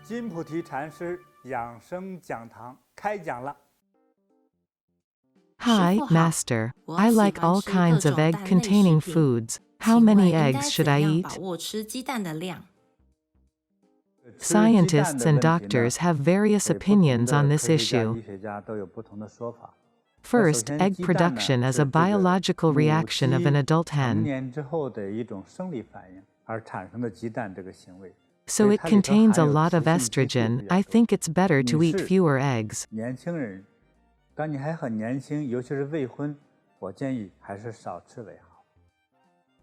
金菩提禅师养生讲堂开讲了。Hi, Master. I like all kinds of egg-containing foods. How many eggs should I eat? Scientists and doctors have various opinions on this issue. First, egg production is a biological reaction of an adult hen. So it contains a lot of estrogen. I think it's better to eat fewer eggs.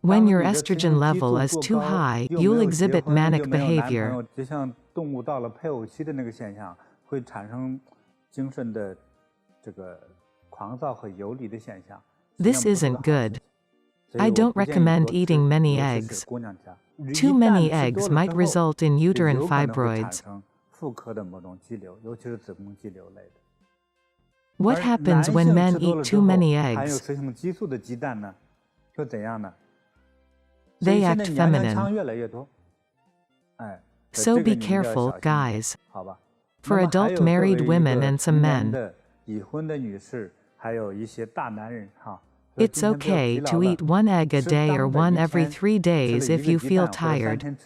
When your estrogen level is too high, you'll exhibit manic behavior. This isn't good. I don't recommend eating many eggs. Too many eggs might result in uterine fibroids. What happens when men eat too many eggs? They act feminine. So be careful, guys. For adult married women and some men, it's okay to eat one egg a day or one every 3 days if you feel tired.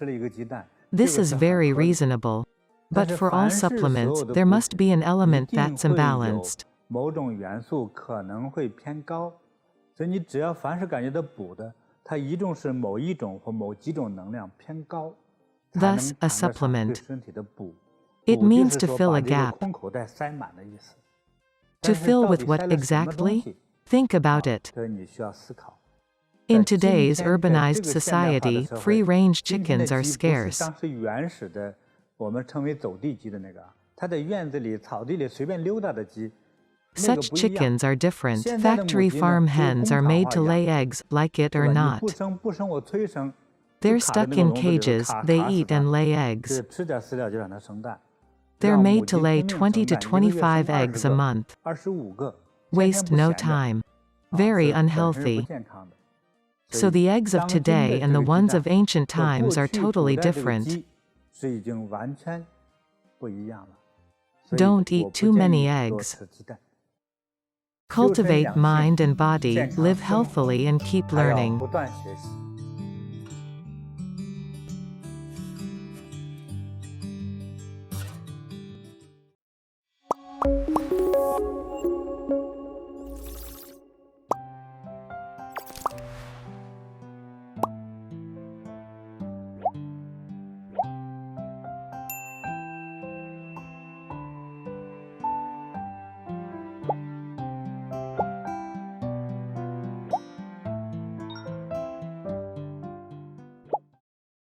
This is very reasonable. But for all supplements, there must be an element that's imbalanced. Thus, a supplement. It means to fill a gap. To fill with what exactly? Think about it. In today's urbanized society, free-range chickens are scarce. Such chickens are different. Factory farm hens are made to lay eggs, like it or not. They're stuck in cages, they eat and lay eggs. They're made to lay 20 to 25 eggs a month. Waste no time. Very unhealthy. So the eggs of today and the ones of ancient times are totally different. Don't eat too many eggs. Cultivate mind and body, live healthily and keep learning.